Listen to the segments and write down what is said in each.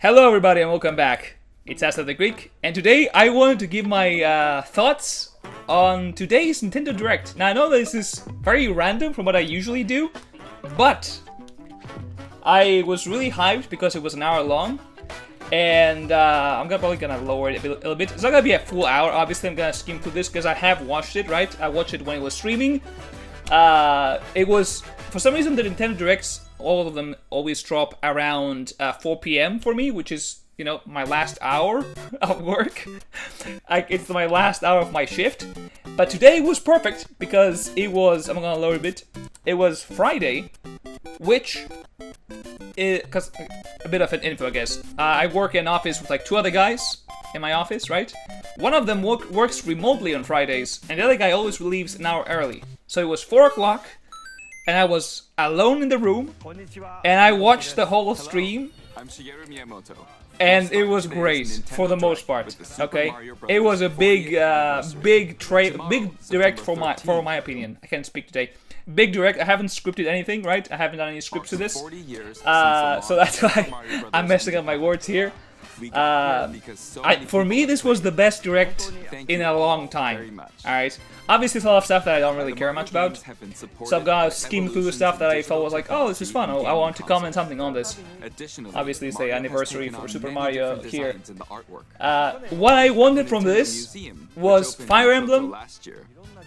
Hello everybody and welcome back. It's Asta the Greek, and today I wanted to give my thoughts on today's Nintendo Direct. Now I know this is very random from what I usually do, but I was really hyped because it was an hour long, and I'm probably gonna lower it a little bit. It's not gonna be a full hour, obviously I'm gonna skim through this because I have watched it, right? I watched it when it was streaming. It was, for some reason, the Nintendo Directs, all of them always drop around 4 p.m. for me, which is, you know, my last hour of work. It's my last hour of my shift. But today was perfect because it was, I'm gonna lower a bit, it was Friday, which, because, a bit of an info, I guess. I work in an office with like two other guys in my office, right? One of them works remotely on Fridays, and the other guy always leaves an hour early. So it was 4 o'clock, and I was alone in the room, and I watched the whole stream, and it was great for the most part. Okay, it was a big direct for my opinion. I can't speak today. Big direct. I haven't scripted anything, right? I haven't done any scripts to this, so that's why I'm messing up my words here. For me, this was the best direct in a long time. Alright, obviously, there's a lot of stuff that I don't really care much about, so I'm gonna skim through the stuff that I felt was like, oh, this is fun. I want to comment something on this. Obviously, it's the anniversary for Super Mario here. What I wanted from this was Fire Emblem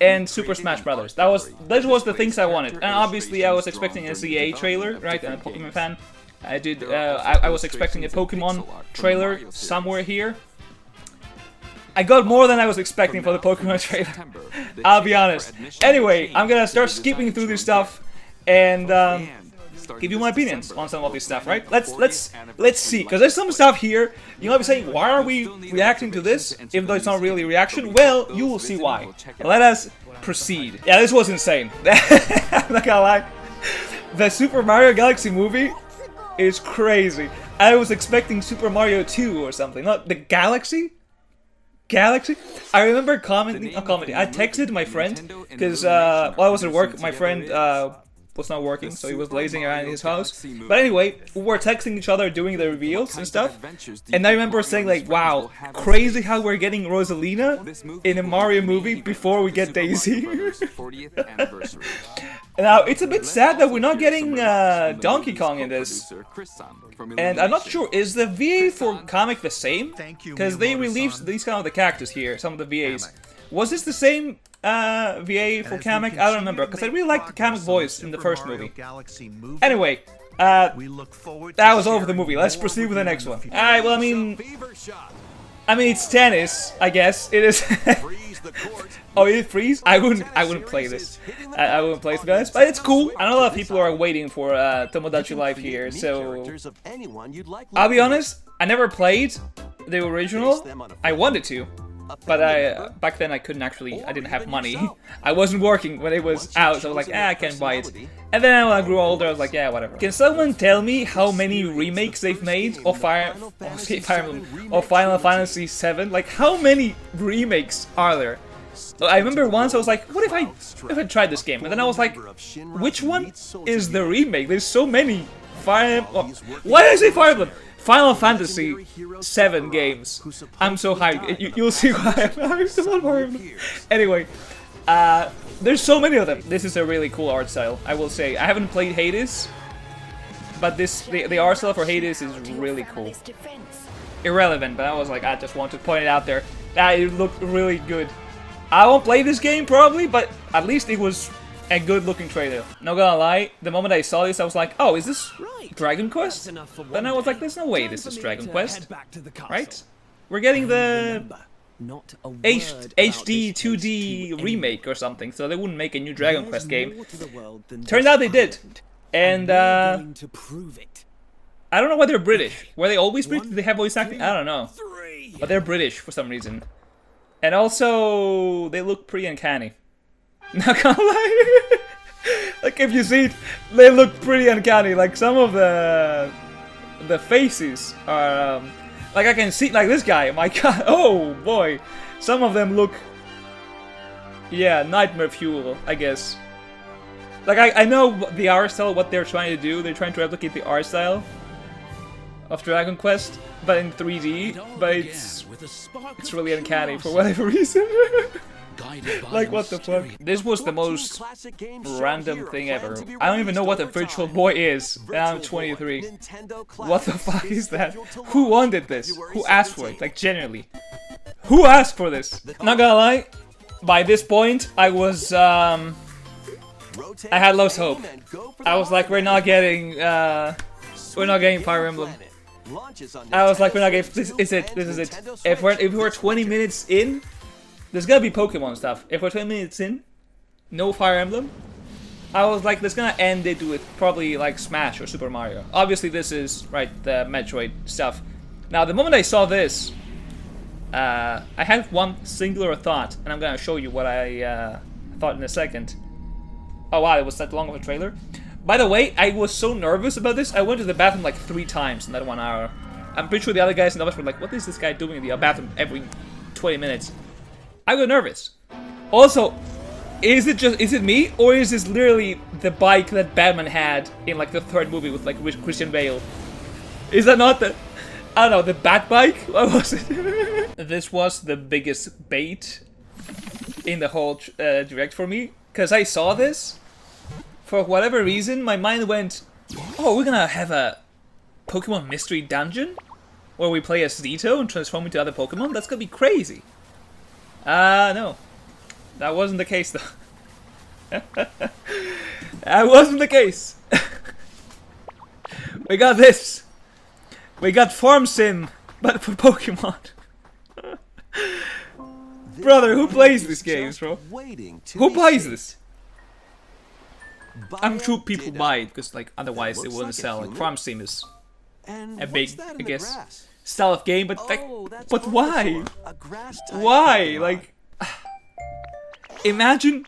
and Super Smash Brothers. That was the things I wanted, and obviously, I was expecting a ZA trailer, right? I'm a Pokemon fan. I was expecting a Pokemon trailer somewhere here. I got more than I was expecting for the Pokemon trailer. I'll be honest. Anyway, I'm gonna start skipping through this stuff and give you my opinions on some of this stuff, right? Let's see, because there's some stuff here. You might be saying, why are we reacting to this, even though it's not really a reaction? Well, you will see why. Let us proceed. Yeah, this was insane. I'm not gonna lie. The Super Mario Galaxy movie is crazy. I was expecting Super Mario 2 or something. Not the Galaxy? Galaxy? I remember commenting. I texted my friend because while I was at work, my friend was not working, so he was lazing around in his house. But anyway, we were texting each other doing the reveals and stuff. And I remember saying like, wow, crazy how we're getting Rosalina in a Mario movie before we get Daisy. Now, it's a bit sad that we're not getting Donkey Kong in this. And I'm not sure, is the VA for comic the same? Because they released these kind of the characters here, some of the VAs. Was this the same VA for comic? I don't remember, because I really liked the comic voice in the first movie. Anyway, that was all for the movie. Let's proceed with the next one. Alright, well, I mean, it's tennis, I guess. It is. Oh, it freeze? I wouldn't play this. I wouldn't play it, guys, but it's cool. I know a lot of people are waiting for Tomodachi Life here, so I'll be honest. I never played the original. I wanted to, but back then I couldn't actually. I didn't have money. I wasn't working when it was out, so I was like, I can't buy it. And then when I grew older, I was like, yeah, whatever. Can someone tell me how many remakes they've made of Final Fantasy VII? Like, how many remakes are there? I remember once I was like, what if I tried this game? And then I was like, which one is the remake? There's so many. Why did I say Fire Emblem? Final Fantasy VII games. I'm so hyped. You'll see why I'm so on Fire Emblem. Anyway, there's so many of them. This is a really cool art style, I will say. I haven't played Hades, but the art style for Hades is really cool. Irrelevant, but I was like, I just want to point it out there. It looked really good. I won't play this game probably, but at least it was a good looking trailer. Not gonna lie, the moment I saw this I was like, oh, is this Dragon Quest? Then I was like, there's no way this is Dragon Quest, right? We're getting the HD 2D remake or something, so they wouldn't make a new Dragon Quest game. Turned out they did. And I don't know why they're British. Were they always British? Did they have voice acting? I don't know. But they're British for some reason. And also, they look pretty uncanny. Not gonna lie. Like, if you see it, they look pretty uncanny. Like, some of the faces are, like, I can see, like, this guy. My god, oh boy. Some of them look, yeah, nightmare fuel, I guess. Like, I know the art style, what they're trying to do. They're trying to replicate the art style of Dragon Quest, but in 3D, but it's really uncanny for whatever reason. Like, what the fuck? This was the most random thing ever. I don't even know what a Virtual Boy is, and I'm 23. What the fuck is that? Who wanted this? Who asked for it? Like, genuinely. Who asked for this? Not gonna lie, by this point, I was, I had lost hope. I was like, we're not getting Fire Emblem. I was like, we're not getting, this is it. If we're 20 minutes in, there's gonna be Pokemon stuff. If we're 20 minutes in, no Fire Emblem, I was like, that's gonna end it with probably like Smash or Super Mario. Obviously, this is, right, the Metroid stuff. Now, the moment I saw this, I had one singular thought, and I'm gonna show you what I thought in a second. Oh wow, it was that long of a trailer. By the way, I was so nervous about this, I went to the bathroom like 3 times in that 1 hour. I'm pretty sure the other guys in the office were like, what is this guy doing in the bathroom every 20 minutes? I got nervous. Also, is it me, or is this literally the bike that Batman had in like the 3rd movie with like Christian Bale? Is that not the, I don't know, the Bat bike? What was it? This was the biggest bait in the whole direct for me, because I saw this. For whatever reason, my mind went, oh, we're gonna have a Pokemon Mystery Dungeon? Where we play as Zito and transform into other Pokemon? That's gonna be crazy. No. That wasn't the case, though. That wasn't the case. We got this. We got Farm Sim, but for Pokemon. Brother, who plays these games, bro? Who buys this? I'm sure people buy it, because like otherwise it wouldn't sell. Like Farm Sim is a big, I guess, style of game, but like, but why? Why? Like, imagine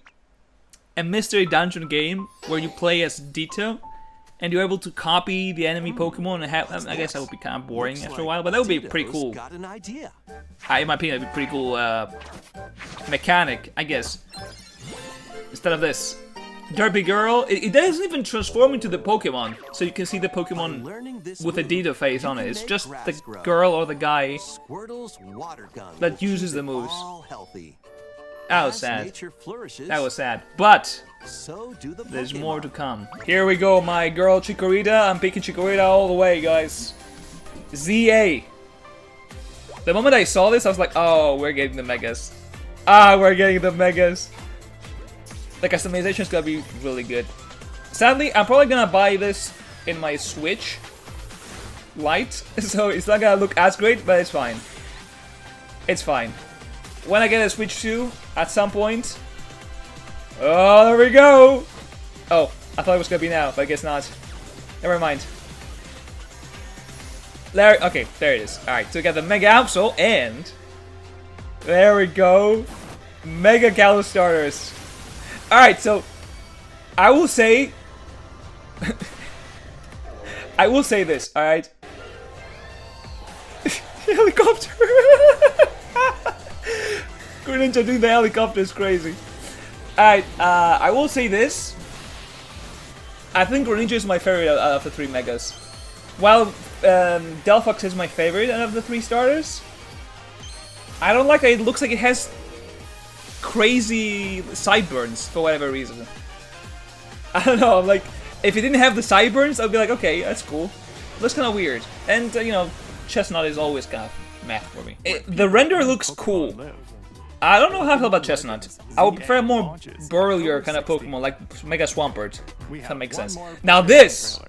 a mystery dungeon game where you play as Ditto and you're able to copy the enemy Pokemon and have. I guess that would be kind of boring after a while, but that would be pretty cool. In my opinion, that'd be pretty cool mechanic, I guess. Instead of this. Derpy Girl, it doesn't even transform into the Pokemon, so you can see the Pokemon with a Ditto face on it. It's just the girl or the guy that uses the moves. That was sad. That was sad. But there's more to come. Here we go, my girl Chikorita. I'm picking Chikorita all the way, guys. ZA. The moment I saw this, I was like, oh, we're getting the Megas. Ah, we're getting the Megas. The customization is gonna be really good. Sadly, I'm probably gonna buy this in my Switch Lite, so it's not gonna look as great, but it's fine. It's fine. When I get a Switch 2, at some point... Oh, there we go! Oh, I thought it was gonna be now, but I guess not. Never mind. There, okay, there it is. Alright, so we got the Mega Absol, and... There we go! Mega Galar Starters. Alright, so I will say I will say this, alright? Helicopter! Greninja doing the helicopter is crazy. Alright, I will say this. I think Greninja is my favorite out of the 3 Megas. While Delphox is my favorite out of the 3 starters, I don't like that it looks like it has crazy sideburns for whatever reason. I don't know, like, if it didn't have the sideburns, I'd be like, okay, that's cool. Looks kind of weird. And, you know, Chestnut is always kind of meh for me. The render looks cool. I don't know how I feel about Chestnut. I would prefer a more burlier kind of Pokemon, like Mega Swampert, if that makes sense. Now this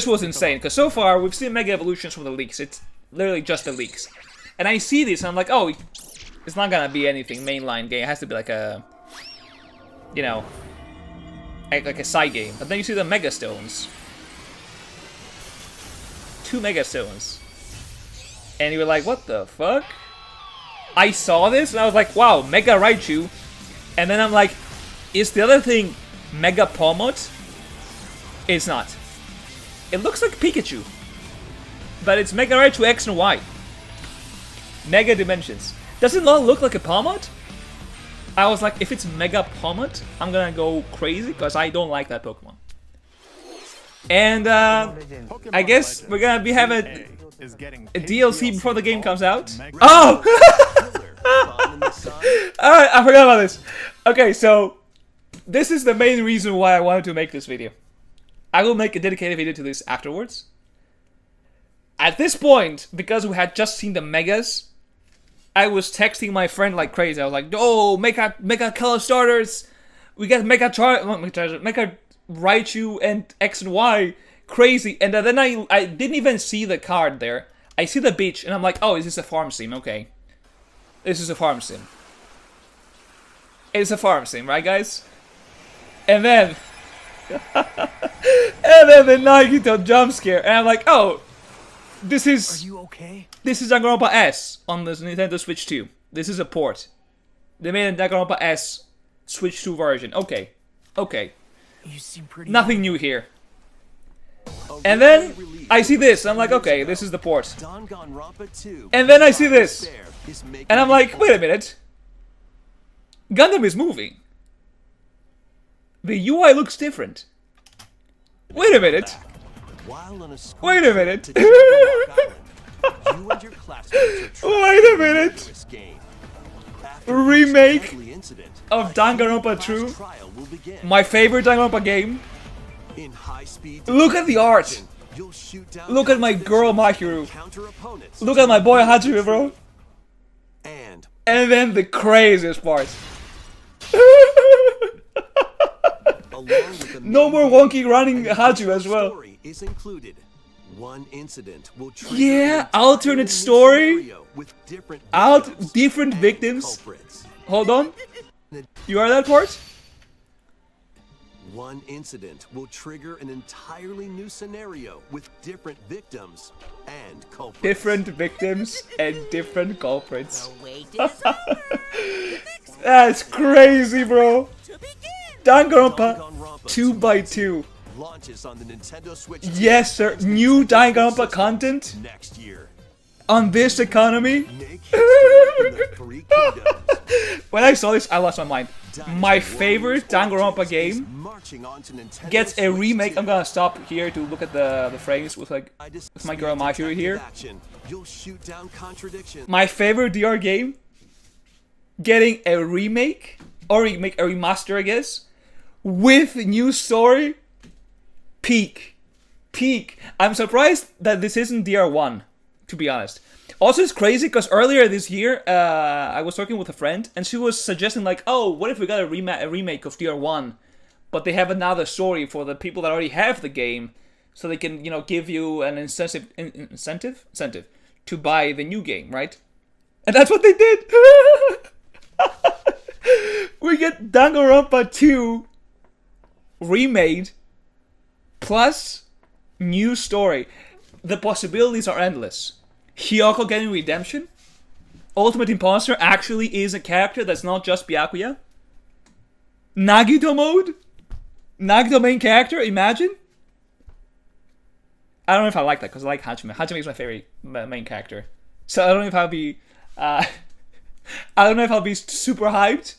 was insane, because so far we've seen Mega Evolutions from the leaks. It's literally just the leaks. And I see this and I'm like, oh, it's not gonna be anything mainline game. It has to be like a, you know, like a side game. But then you see the Mega Stones. 2 Mega Stones. And you were like, what the fuck? I saw this and I was like, wow, Mega Raichu. And then I'm like, is the other thing Mega Palmot? It's not. It looks like Pikachu. But it's Mega Raichu X and Y. Mega Dimensions. Does it not look like a Palmot? I was like, if it's Mega Palmot, I'm gonna go crazy because I don't like that Pokemon. And I guess we're gonna be having a DLC before the game comes out. Oh! Alright, I forgot about this. Okay, so this is the main reason why I wanted to make this video. I will make a dedicated video to this afterwards. At this point, because we had just seen the megas, I was texting my friend like crazy. I was like, "Oh, mega color starters! We got mega Raichu and X and Y, crazy!" And then I didn't even see the card there. I see the beach, and I'm like, "Oh, is this a farm sim? Okay, this is a farm sim. It's a farm sim, right, guys?" And then, the Nagito jump scare, and I'm like, "Oh, this is." Are you okay? This is Danganronpa S on the Nintendo Switch 2. This is a port. They made a Danganronpa S Switch 2 version. Okay. Okay. You seem pretty Nothing new here. And then I see this. I'm like, okay, this is the port. And then I see this. And I'm like, wait a minute. Gundam is moving. The UI looks different. Wait a minute. Wait a minute. Wait a minute. Remake of Danganronpa 2. My favorite Danganronpa game. Look at the art. Look at my girl Mahiru. Look at my boy Hajime, bro. And then the craziest part. No more wonky running Haju as well. Yeah, alternate story. Different victims. Hold on. You are that part? One incident will trigger an entirely new scenario with different victims and culprits. Different victims and different culprits. That's crazy, bro. Danganronpa 2x2. Launches on the Nintendo Switch. Yes, sir. New Danganronpa content Next year. On this economy. When I saw this, I lost my mind. My favorite Danganronpa game gets a remake. I'm gonna stop here to look at the frames with my girl Mahiru here. My favorite DR game getting a remake or a remaster, I guess, with new story. Peak. I'm surprised that this isn't DR1, to be honest. Also, it's crazy because earlier this year, I was talking with a friend, and she was suggesting like, "Oh, what if we got a remake of DR1, but they have another story for the people that already have the game, so they can, give you an incentive to buy the new game, right?" And that's what they did. We get Danganronpa 2 remade plus new story. The possibilities are endless. Hyoko getting redemption. Ultimate Imposter actually is a character that's not just Byakuya. Nagito mode. Nagito main character, imagine. I don't know if I like that because I like Hajime. Hajime is my favorite main character. So I don't know if I'll be super hyped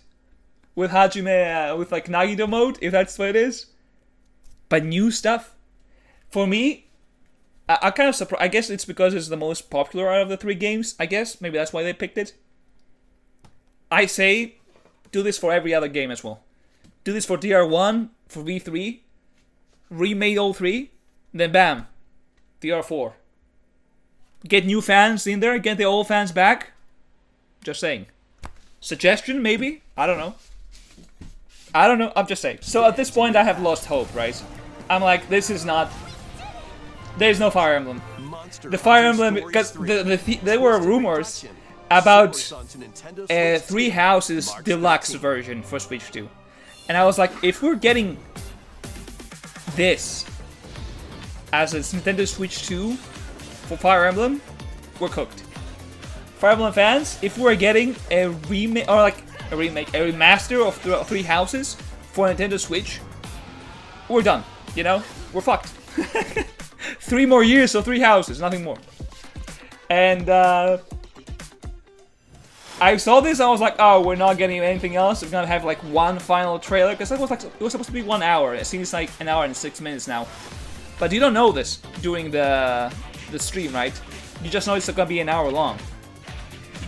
with Hajime with Nagito mode, if that's what it is. But new stuff. For me, I'm kind of surprised. I guess it's because it's the most popular out of the 3 games. I guess maybe that's why they picked it. I say, do this for every other game as well. Do this for DR1, for V3, remade all 3, then bam, DR4. Get new fans in there, get the old fans back. Just saying. Suggestion, maybe? I don't know. I'm just saying. So at this point, I have lost hope, right? I'm like, this is not... There's no Fire Emblem. The Fire Emblem, because there were rumors about a 3 Houses deluxe version for Switch 2. And I was like, if we're getting this as a Nintendo Switch 2 for Fire Emblem, we're cooked. Fire Emblem fans, if we're getting a remake, or a remaster of 3 Houses for Nintendo Switch, we're done. We're fucked. 3 more years, so 3 Houses, nothing more. And I saw this, and I was like, oh, we're not getting anything else. We're gonna have one final trailer, because it was supposed to be 1 hour. It seems like 1 hour and 6 minutes now. But you don't know this during the stream, right? You just know it's gonna be an hour long.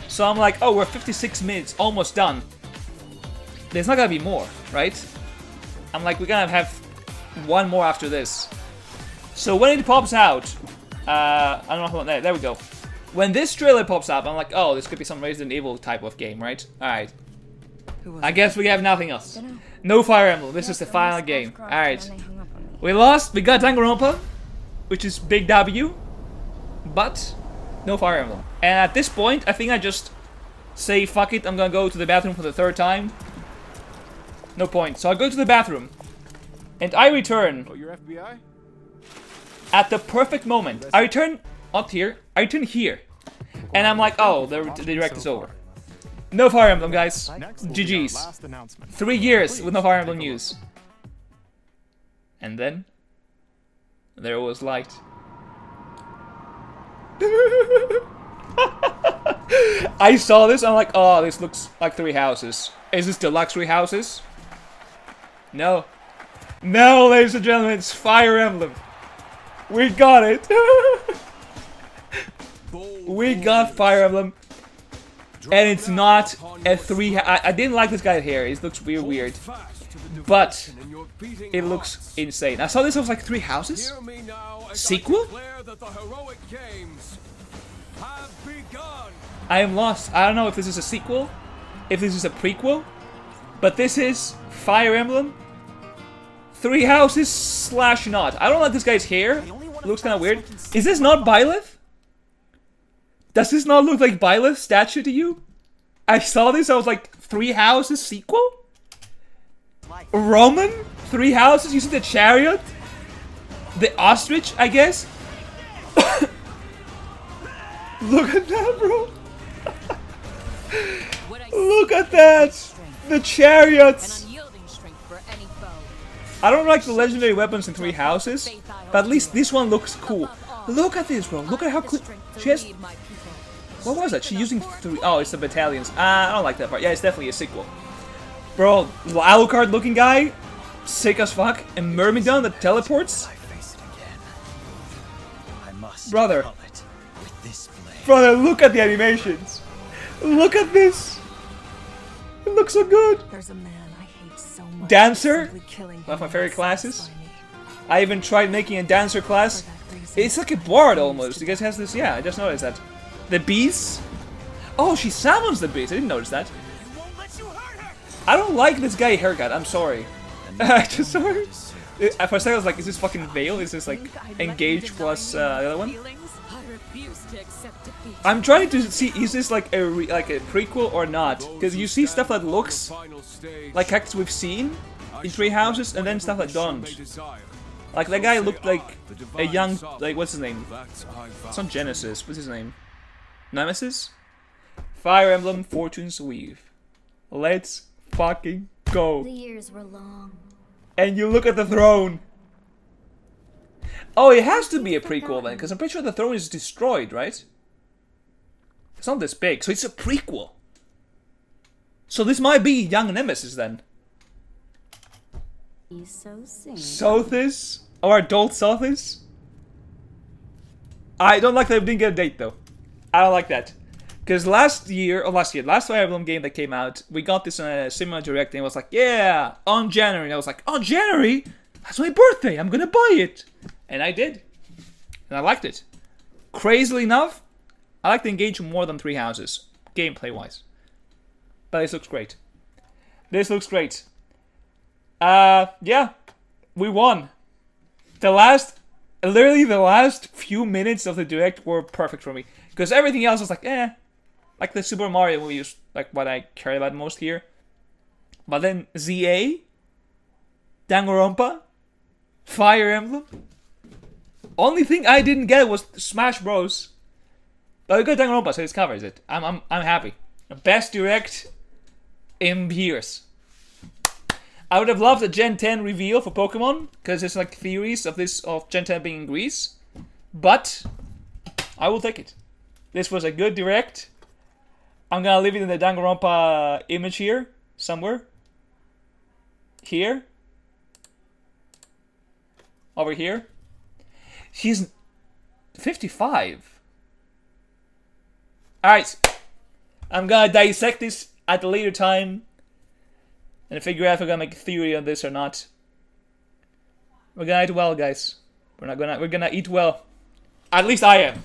So I'm like, oh, we're 56 minutes, almost done. There's not gonna be more, right? I'm like, we're gonna have one more after this. So when it pops out, I don't know how, there we go. When this trailer pops up, I'm like, oh, this could be some Resident Evil type of game, right? Alright. I guess we have nothing else. No Fire Emblem, this is the final game. Alright. We lost, we got danganronpa, which is big W, but no Fire Emblem. And at this point, I think I just say, fuck it, I'm gonna go to the bathroom for the 3rd time. No point. So I go to the bathroom, and I return. Oh, you're FBI? At the perfect moment. I return up here, I return here. And I'm like, oh, the direct is over. No Fire Emblem, guys. GG's. 3 years with no Fire Emblem news. And then, there was light. I saw this, I'm like, oh, this looks like 3 houses. Is this deluxe 3 houses? No. No, ladies and gentlemen, it's Fire Emblem. We got it. We got Fire Emblem. And it's not a 3... I didn't like this guy's hair. It looks weird. But it looks insane. I saw this, I was like, 3 houses? Sequel? I am lost. I don't know if this is a sequel, if this is a prequel, but this is Fire Emblem 3 houses slash not. I don't like this guy's hair. It looks kind of weird. Is this not Byleth? Does this not look like Byleth's statue to you? I saw this, I was like, 3 houses sequel? Roman? 3 houses? You see the chariot? The ostrich, I guess? Look at that, bro. Look at that. The chariots. I don't like the legendary weapons in 3 houses, but at least this one looks cool. Look at this, bro. Look at how cool. She has... What was that? She's using 3... Oh, it's the battalions. I don't like that part. Yeah, it's definitely a sequel. Bro, Alucard looking guy. Sick as fuck. And Myrmidon that teleports. Brother. Brother, look at the animations. Look at this. It looks so good. There's a man I hate so much. Dancer. One of my favorite classes. I even tried making a dancer class. It's like a bard almost. You guys has this? Yeah, I just noticed that. The bees. Oh, she summons the bees. I didn't notice that. I don't like this guy haircut. I'm sorry. Just sorry. For a second I was like, is this fucking Veil? Is this like Engage plus the other one? I'm trying to see, is this like a prequel or not? Because you see stuff that looks like characters we've seen in 3 houses, and then stuff that don't. Like that guy looked like a young, like what's his name? It's not Genesis. What's his name? Nemesis? Fire Emblem Fortune's Weave. Let's fucking go. The years were long. And you look at the throne. Oh, it has to be a prequel then, because I'm pretty sure the throne is destroyed, right? It's not this big, so it's a prequel. So this might be young Nemesis then. Sothis? Or adult Sothis? I don't like that we didn't get a date though. I don't like that. Because last Fire Emblem game that came out, we got this on a Cinema Direct and it was like, yeah, on January. And I was like, on January? That's my birthday, I'm gonna buy it. And I did. And I liked it. Crazily enough, I like to engage more than 3 houses, gameplay-wise. But this looks great. This looks great. Yeah, we won. Literally the last few minutes of the Direct were perfect for me. Because everything else was like, eh. Like the Super Mario movie is like what I care about most here. But then ZA, Danganronpa, Fire Emblem. Only thing I didn't get was Smash Bros. But I got Danganronpa, so this covers it. I'm happy. Best Direct in years. I would have loved a Gen 10 reveal for Pokemon, because there's like theories of Gen 10 being in Greece. But I will take it. This was a good Direct. I'm gonna leave it in the Danganronpa image here, somewhere. Here. Over here. He's 55. Alright. I'm gonna dissect this at a later time and figure out if I'm gonna make a theory on this or not. We're gonna eat well, guys. We're gonna eat well. At least I am.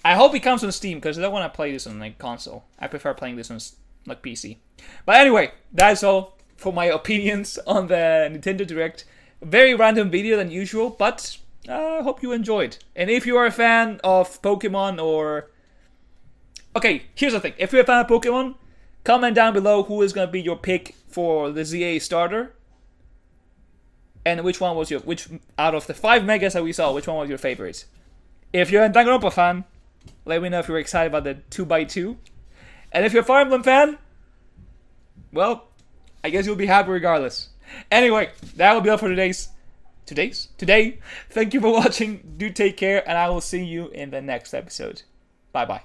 I hope it comes on Steam, because I don't want to play this on like console. I prefer playing this on like PC. But anyway, that's all for my opinions on the Nintendo Direct. Very random video than usual, but I hope you enjoyed. And if you are a fan of Pokemon or... Okay, here's the thing. If you're a fan of Pokemon, comment down below who is going to be your pick for the ZA starter. And which one was which out of the 5 megas that we saw, which one was your favorite? If you're a Danganronpa fan, let me know if you're excited about the 2x2. And if you're a Fire Emblem fan, well, I guess you'll be happy regardless. Anyway, that will be all for today. Thank you for watching. Do take care, and I will see you in the next episode. Bye-bye.